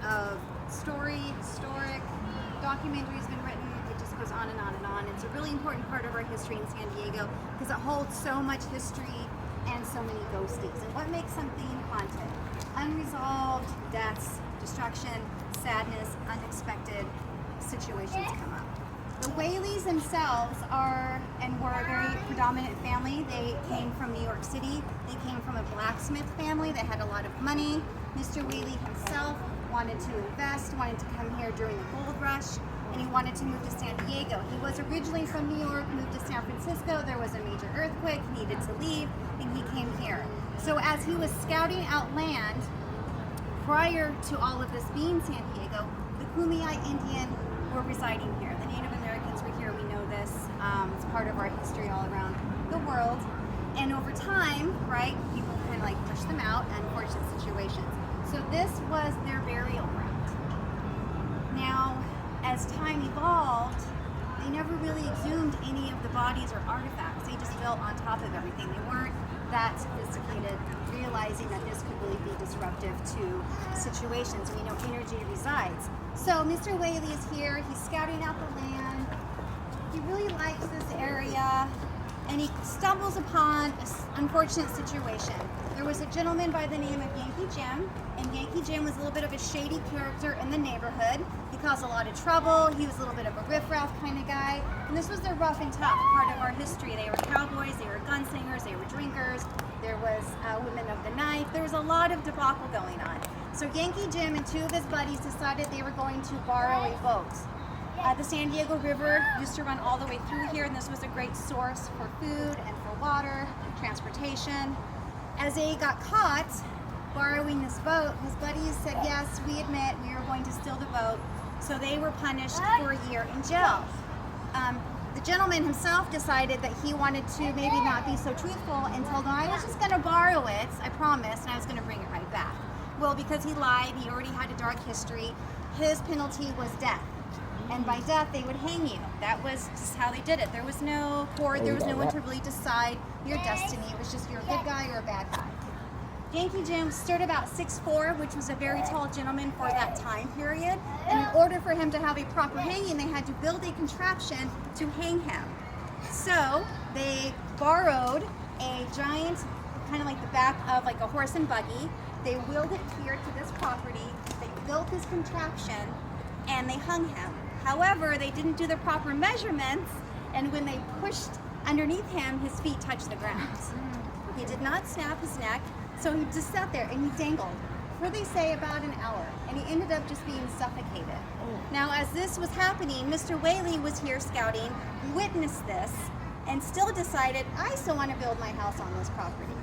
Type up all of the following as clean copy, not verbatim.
of historic documentaries been written. It just goes on and on and on. It's a really important part of our history in San Diego because it holds so much history and so many ghosties. And what makes something haunted? Unresolved deaths, destruction, sadness, unexpected situations come up. The Whaleys themselves are and were a very predominant family. They came from New York City. They came from a blacksmith family. They had a lot of money. Mr. Whaley himself wanted to invest, wanted to come here during the gold rush, and he wanted to move to San Diego. He was originally from New York, moved to San Francisco. There was a major earthquake, he needed to leave, and he came here. So as he was scouting out land, prior to all of this being San Diego, the Kumeyaay Indian were residing here. The Native Americans were here, we know this. It's part of our history all around the world. And over time, right, people kind of like push them out, unfortunate situations. So this was their burial ground. Now, as time evolved, they never really exhumed any of the bodies or artifacts. They just built on top of everything. They weren't that sophisticated, realizing that this could really be disruptive to situations. We know energy resides. So Mr. Whaley is here. He's scouting out the land. He really likes this area, and he stumbles upon an unfortunate situation. There was a gentleman by the name of Yankee Jim, and Yankee Jim was a little bit of a shady character in the neighborhood. He caused a lot of trouble. He was a little bit of a riffraff kind of guy, and this was the rough and tough part of our history. They were cowboys, they were gunslingers, they were drinkers, there was women of the night. There was a lot of debacle going on. So Yankee Jim and two of his buddies decided they were going to borrow a boat. The San Diego River used to run all the way through here, and this was a great source for food and for water, transportation. As they got caught borrowing this boat, his buddies said, yes, we admit we are going to steal the boat. So they were punished for a year in jail. The gentleman himself decided that he wanted to maybe not be so truthful and told them, I was just going to borrow it, I promised, and I was going to bring it right back. Well, because he lied, he already had a dark history, his penalty was death. And by death, they would hang you. That was just how they did it. There was no court, there was no one to really decide your destiny. It was just you're a good guy or a bad guy. Yankee Jim stood about 6'4", which was a very tall gentleman for that time period. And in order for him to have a proper hanging, they had to build a contraption to hang him. So they borrowed a giant, kind of like the back of like a horse and buggy. They wheeled it here to this property. They built this contraption and they hung him. However, they didn't do the proper measurements, and when they pushed underneath him, his feet touched the ground. He did not snap his neck, so he just sat there and he dangled for, they say, about an hour, and he ended up just being suffocated. Now, as this was happening, Mr. Whaley was here scouting, witnessed this, and still decided, I still want to build my house on this property.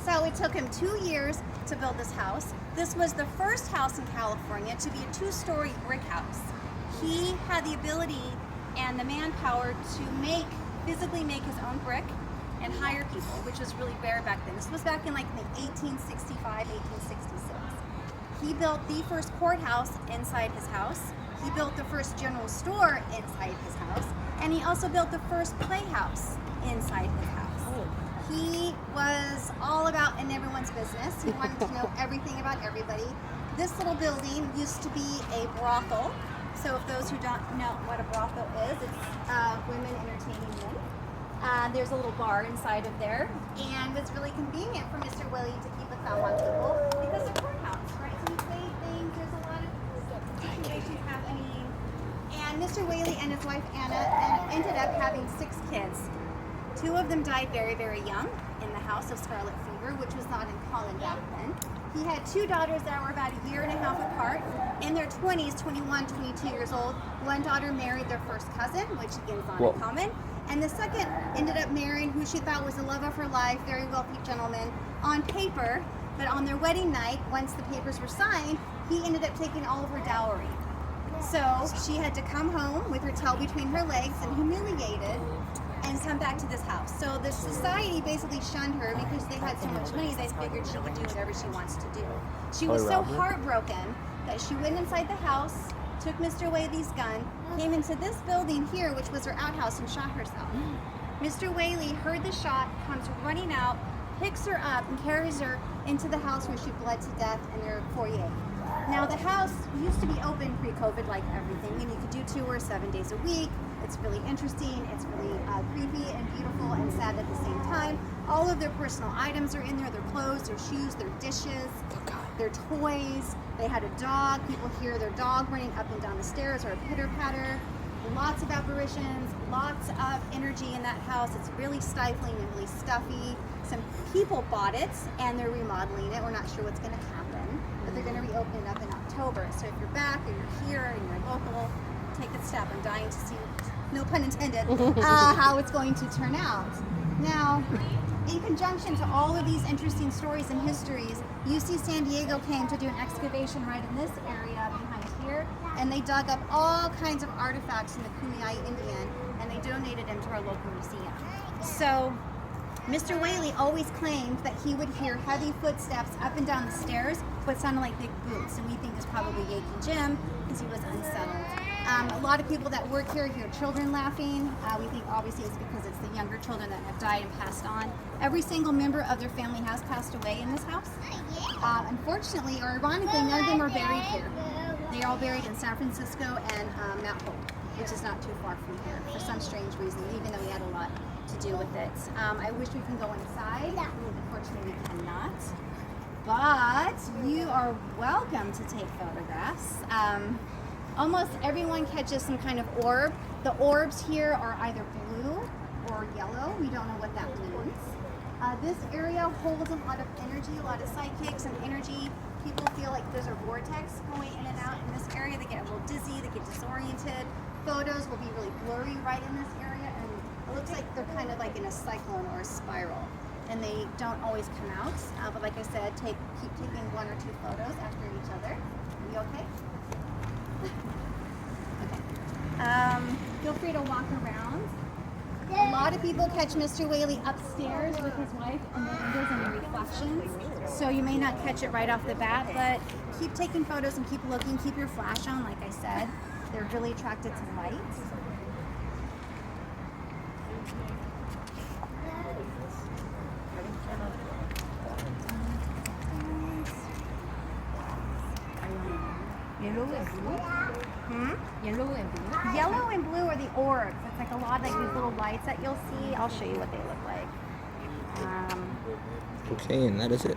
So it took him 2 years to build this house. This was the first house in California to be a 2-story brick house. He had the ability and the manpower to physically make his own brick and hire people, which was really rare back then. This was back in like 1865, 1866. He built the first courthouse inside his house. He built the first general store inside his house. And he also built the first playhouse inside his house. He was all about in everyone's business. He wanted to know everything about everybody. This little building used to be a brothel. So if those who don't know what a brothel is, it's women entertaining men. There's a little bar inside of there, and it's really convenient for Mr. Whaley to keep a thumb on people because the courthouse, right? So he played things, there's a lot of situations happening. And Mr. Whaley and his wife Anna ended up having 6 kids. 2 of them died very, very young in the house of scarlet fever, which was not uncommon back then. He had 2 daughters that were about a year and a half apart. In their 20s, 21, 22 years old, one daughter married their first cousin, which again is not uncommon. And the second ended up marrying who she thought was the love of her life, very wealthy gentleman on paper. But on their wedding night, once the papers were signed, he ended up taking all of her dowry. So she had to come home with her tail between her legs and humiliated and come back to this house. So the society basically shunned her because they had so much money, they figured she could do whatever she wants to do. She was so heartbroken that she went inside the house, took Mr. Whaley's gun, came into this building here, which was her outhouse, and shot herself. Mr. Whaley heard the shot, comes running out, picks her up, and carries her into the house where she bled to death in their foyer. Now, Now the house used to be open pre-COVID like everything, and you could do tours 7 days a week. It's really interesting, it's really creepy and beautiful and sad at the same time. All of their personal items are in there, their clothes, their shoes, their dishes, their toys. They had a dog, people hear their dog running up and down the stairs or a pitter-patter. Lots of apparitions, lots of energy in that house. It's really stifling and really stuffy. Some people bought it and they're remodeling it. We're not sure what's gonna happen, but they're gonna reopen it up in October. So if you're back or you're here and you're local, take a step. I'm dying to see, no pun intended, how it's going to turn out. Now, in conjunction to all of these interesting stories and histories, UC San Diego came to do an excavation right in this area behind here, and they dug up all kinds of artifacts in the Kumeyaay Indian, and they donated them to our local museum. So, Mr. Whaley always claimed that he would hear heavy footsteps up and down the stairs, what sounded like big boots, and we think it's probably Yankee Jim because he was unsettled. A lot of people that work here hear children laughing. We think obviously it's because it's the younger children that have died and passed on. Every single member of their family has passed away in this house. Unfortunately, or ironically, none of them are buried here. They're all buried in San Francisco and Mount Hope, which is not too far from here for some strange reason, even though we had a lot to do with it. I wish we can go inside. Unfortunately, we cannot. But you are welcome to take photographs. Almost everyone catches some kind of orb. The orbs here are either blue or yellow. We don't know what that means. This area holds a lot of energy, a lot of psychics and energy. People feel like there's a vortex going in and out in this area. They get a little dizzy, they get disoriented. Photos will be really blurry right in this area, and it looks like they're kind of like in a cyclone or a spiral. And they don't always come out. But like I said, keep taking 1 or 2 photos after each other. Are you okay? Okay. Feel free to walk around. A lot of people catch Mr. Whaley upstairs with his wife in the windows and the reflections. So you may not catch it right off the bat, but keep taking photos and keep looking. Keep your flash on, like I said. They're really attracted to light. Yellow and blue? Yellow and blue? Yellow and blue are the orbs. It's like a lot of like these little lights that you'll see. I'll show you what they look like. Okay, and that is it.